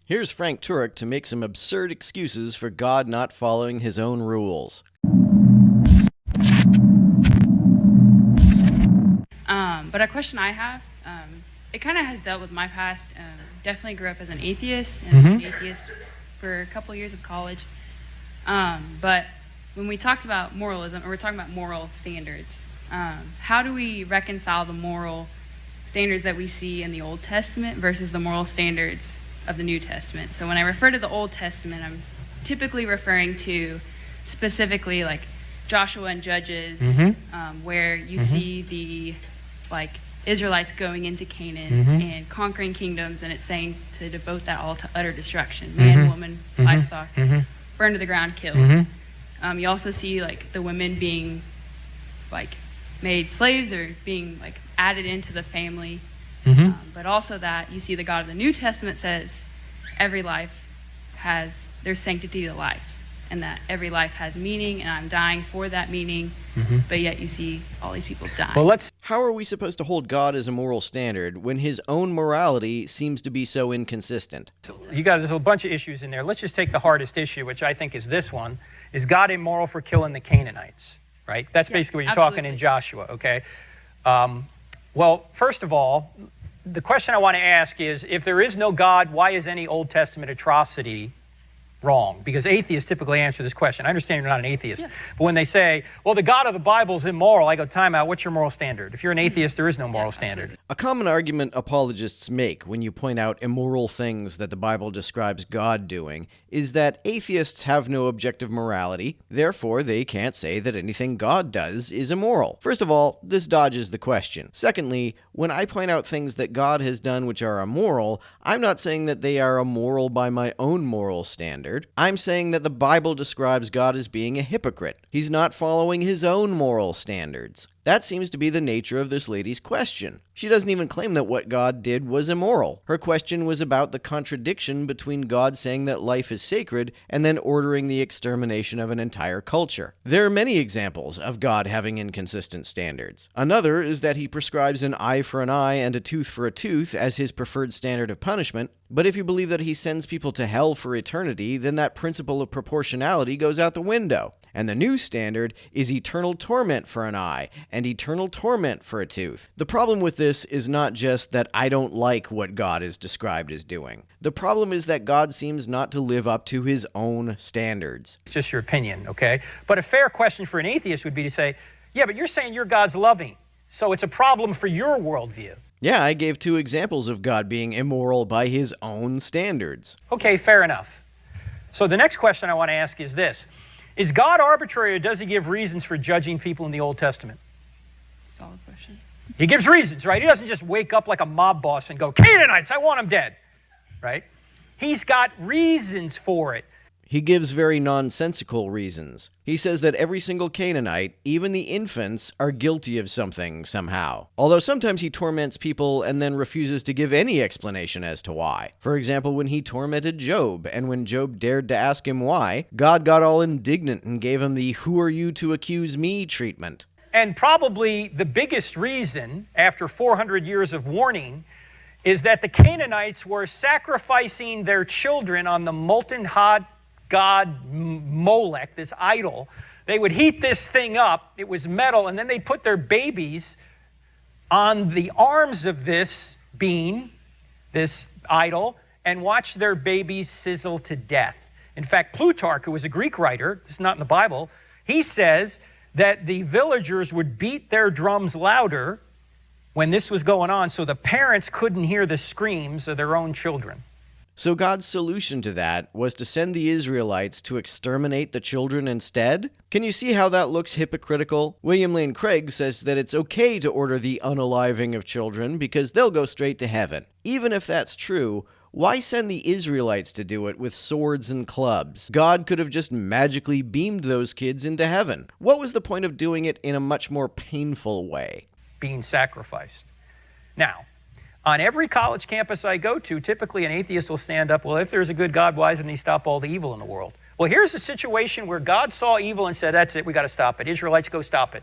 Here's Frank Turek to make some absurd excuses for God not following his own rules. But a question I have, it kind of has dealt with my past. Definitely grew up as an atheist, and an atheist for a couple years of college. But when we talked about moralism, or we're talking about moral standards, how do we reconcile the moral standards that we see in the Old Testament versus the moral standards of the New Testament? So when I refer to the Old Testament, I'm typically referring to specifically like Joshua and Judges, where you see the Israelites going into Canaan and conquering kingdoms, and it's saying to devote that all to utter destruction, man, woman, livestock, burned to the ground, killed. You also see the women being made slaves or being added into the family, but also that you see the God of the New Testament says every life has there's sanctity to life, and that every life has meaning, and I'm dying for that meaning, but yet you see all these people dying. Well, how are we supposed to hold God as a moral standard when his own morality seems to be so inconsistent? There's a bunch of issues in there. Let's just take the hardest issue, which I think is this one. Is God immoral for killing the Canaanites? Right? That's basically what you're talking in Joshua, okay? Well, first of all, the question I want to ask is, if there is no God, why is any Old Testament atrocity wrong? Because atheists typically answer this question. I understand you're not an atheist, but when they say, well, the God of the Bible is immoral, I go, time out, what's your moral standard? If you're an atheist, there is no moral standard. A common argument apologists make when you point out immoral things that the Bible describes God doing is that atheists have no objective morality, therefore they can't say that anything God does is immoral. First of all, this dodges the question. Secondly, when I point out things that God has done which are immoral, I'm not saying that they are immoral by my own moral standard. I'm saying that the Bible describes God as being a hypocrite. He's not following his own moral standards. That seems to be the nature of this lady's question. She doesn't even claim that what God did was immoral. Her question was about the contradiction between God saying that life is sacred and then ordering the extermination of an entire culture. There are many examples of God having inconsistent standards. Another is that he prescribes an eye for an eye and a tooth for a tooth as his preferred standard of punishment, but if you believe that he sends people to hell for eternity, then that principle of proportionality goes out the window. And the new standard is eternal torment for an eye and eternal torment for a tooth. The problem with this is not just that I don't like what God is described as doing. The problem is that God seems not to live up to his own standards. It's just your opinion, okay? But a fair question for an atheist would be to say, yeah, but you're saying your God's loving, so it's a problem for your worldview. Yeah, I gave 2 examples of God being immoral by his own standards. Okay, fair enough. So the next question I want to ask is this. Is God arbitrary, or does he give reasons for judging people in the Old Testament? Solid question. He gives reasons, right? He doesn't just wake up like a mob boss and go, Canaanites, I want them dead, right? He's got reasons for it. He gives very nonsensical reasons. He says that every single Canaanite, even the infants, are guilty of something somehow. Although sometimes he torments people and then refuses to give any explanation as to why. For example, when he tormented Job, and when Job dared to ask him why, God got all indignant and gave him the "who are you to accuse me" treatment. And probably the biggest reason, after 400 years of warning, is that the Canaanites were sacrificing their children on the molten hot god Molech, this idol. They would heat this thing up, it was metal, and then they'd put their babies on the arms of this being, this idol, and watch their babies sizzle to death. In fact, Plutarch, who was a Greek writer, this is not in the Bible, he says that the villagers would beat their drums louder when this was going on so the parents couldn't hear the screams of their own children. So God's solution to that was to send the Israelites to exterminate the children instead? Can you see how that looks hypocritical? William Lane Craig says that it's okay to order the unaliving of children because they'll go straight to heaven. Even if that's true, why send the Israelites to do it with swords and clubs? God could have just magically beamed those kids into heaven. What was the point of doing it in a much more painful way? Being sacrificed. Now, on every college campus I go to, typically an atheist will stand up, well, if there's a good God, why doesn't he stop all the evil in the world? Well, here's a situation where God saw evil and said, that's it, we got to stop it. Israelites, go stop it.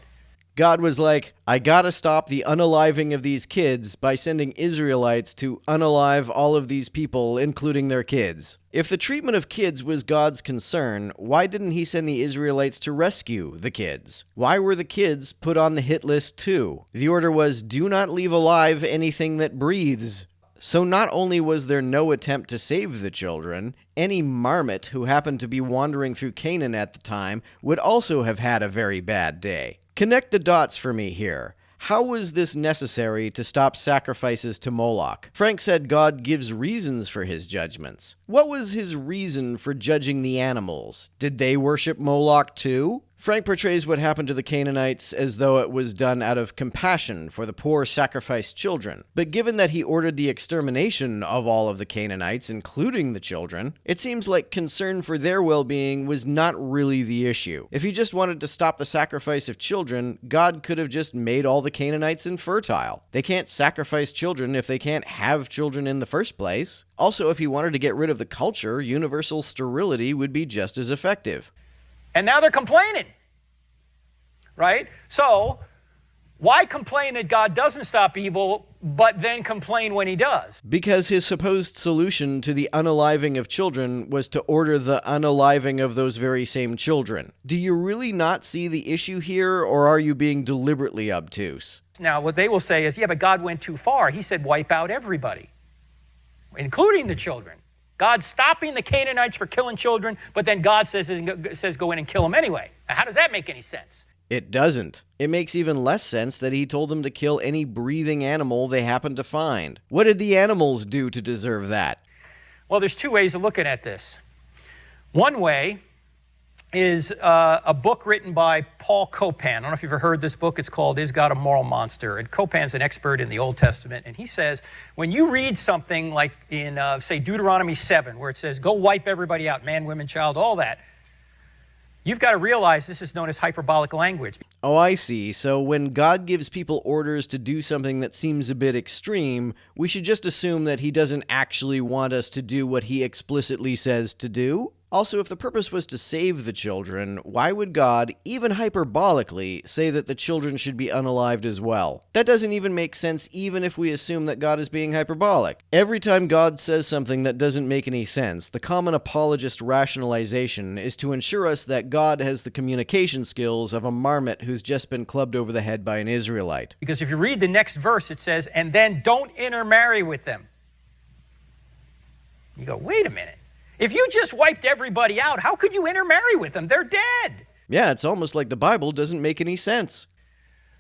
God was like, I gotta stop the unaliving of these kids by sending Israelites to unalive all of these people, including their kids. If the treatment of kids was God's concern, why didn't he send the Israelites to rescue the kids? Why were the kids put on the hit list too? The order was, do not leave alive anything that breathes. So not only was there no attempt to save the children, any marmot who happened to be wandering through Canaan at the time would also have had a very bad day. Connect the dots for me here. How was this necessary to stop sacrifices to Moloch? Frank said God gives reasons for his judgments. What was his reason for judging the animals? Did they worship Moloch too? Frank portrays what happened to the Canaanites as though it was done out of compassion for the poor sacrificed children. But given that he ordered the extermination of all of the Canaanites, including the children, it seems like concern for their well-being was not really the issue. If he just wanted to stop the sacrifice of children, God could have just made all the Canaanites infertile. They can't sacrifice children if they can't have children in the first place. Also, if he wanted to get rid of the culture, universal sterility would be just as effective. And now they're complaining, right? So why complain that God doesn't stop evil, but then complain when he does? Because his supposed solution to the unaliving of children was to order the unaliving of those very same children. Do you really not see the issue here, or are you being deliberately obtuse? Now, what they will say is, yeah, but God went too far. He said wipe out everybody, including the children. God's stopping the Canaanites for killing children, but then God says go in and kill them anyway. Now, how does that make any sense? It doesn't. It makes even less sense that he told them to kill any breathing animal they happened to find. What did the animals do to deserve that? Well, there's two ways of looking at this. One way is a book written by Paul Copan. I don't know if you've ever heard this book. It's called Is God a Moral Monster? And Copan's an expert in the Old Testament. And he says, when you read something like in, say, Deuteronomy 7, where it says, go wipe everybody out, man, women, child, all that, you've got to realize this is known as hyperbolic language. Oh, I see. So when God gives people orders to do something that seems a bit extreme, we should just assume that he doesn't actually want us to do what he explicitly says to do? Also, if the purpose was to save the children, why would God, even hyperbolically, say that the children should be unalived as well? That doesn't even make sense even if we assume that God is being hyperbolic. Every time God says something that doesn't make any sense, the common apologist rationalization is to ensure us that God has the communication skills of a marmot who's just been clubbed over the head by an Israelite. Because if you read the next verse, it says, and then don't intermarry with them. You go, wait a minute. If you just wiped everybody out, how could you intermarry with them? They're dead. Yeah, it's almost like the Bible doesn't make any sense.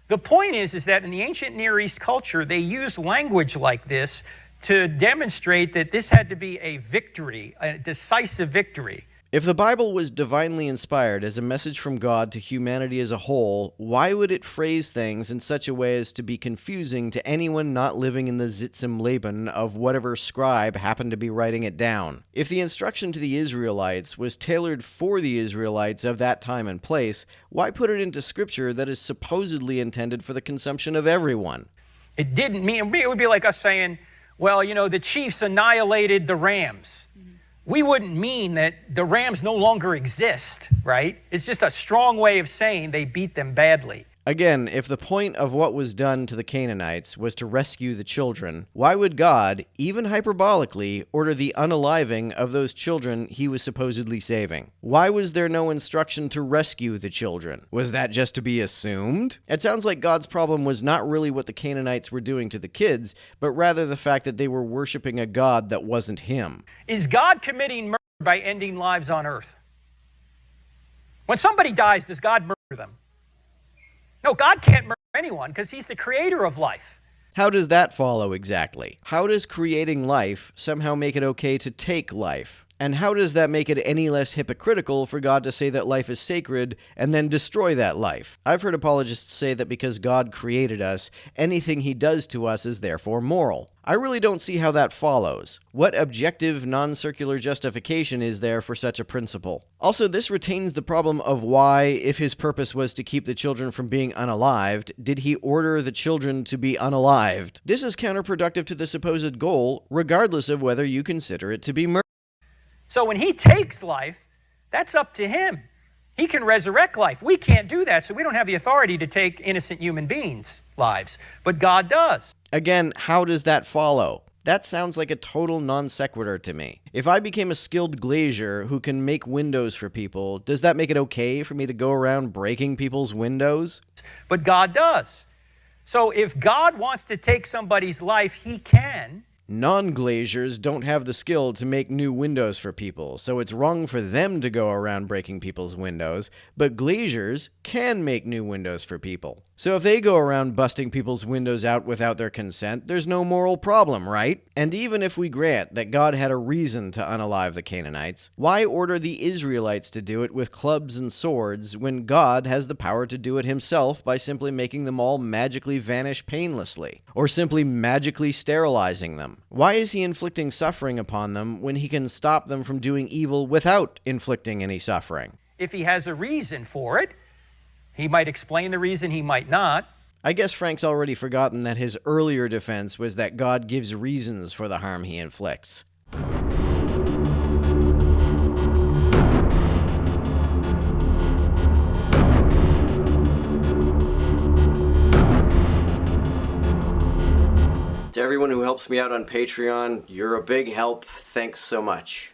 The point is that in the ancient Near East culture, they used language like this to demonstrate that this had to be a victory, a decisive victory. If the Bible was divinely inspired as a message from God to humanity as a whole, why would it phrase things in such a way as to be confusing to anyone not living in the Zitzim Leben of whatever scribe happened to be writing it down? If the instruction to the Israelites was tailored for the Israelites of that time and place, why put it into scripture that is supposedly intended for the consumption of everyone? It didn't mean, it would be like us saying, well, you know, the Chiefs annihilated the Rams. We wouldn't mean that the Rams no longer exist, right? It's just a strong way of saying they beat them badly. Again, if the point of what was done to the Canaanites was to rescue the children, why would God, even hyperbolically, order the unaliving of those children he was supposedly saving? Why was there no instruction to rescue the children? Was that just to be assumed? It sounds like God's problem was not really what the Canaanites were doing to the kids, but rather the fact that they were worshiping a God that wasn't him. Is God committing murder by ending lives on earth? When somebody dies, does God murder them? No, God can't murder anyone because he's the creator of life. How does that follow exactly? How does creating life somehow make it okay to take life? And how does that make it any less hypocritical for God to say that life is sacred and then destroy that life? I've heard apologists say that because God created us, anything he does to us is therefore moral. I really don't see how that follows. What objective, non-circular justification is there for such a principle? Also, this retains the problem of why, if his purpose was to keep the children from being unalived, did he order the children to be unalived? This is counterproductive to the supposed goal, regardless of whether you consider it to be murder. So when he takes life, that's up to him. He can resurrect life. We can't do that, so we don't have the authority to take innocent human beings' lives. But God does. Again, how does that follow? That sounds like a total non sequitur to me. If I became a skilled glazier who can make windows for people, does that make it okay for me to go around breaking people's windows? But God does. So if God wants to take somebody's life, he can. Non-glaziers don't have the skill to make new windows for people, so it's wrong for them to go around breaking people's windows, but glaziers can make new windows for people. So if they go around busting people's windows out without their consent, there's no moral problem, right? And even if we grant that God had a reason to unalive the Canaanites, why order the Israelites to do it with clubs and swords when God has the power to do it himself by simply making them all magically vanish painlessly, or simply magically sterilizing them? Why is he inflicting suffering upon them when he can stop them from doing evil without inflicting any suffering? If he has a reason for it, he might explain the reason, he might not. I guess Frank's already forgotten that his earlier defense was that God gives reasons for the harm he inflicts. To everyone who helps me out on Patreon, you're a big help. Thanks so much.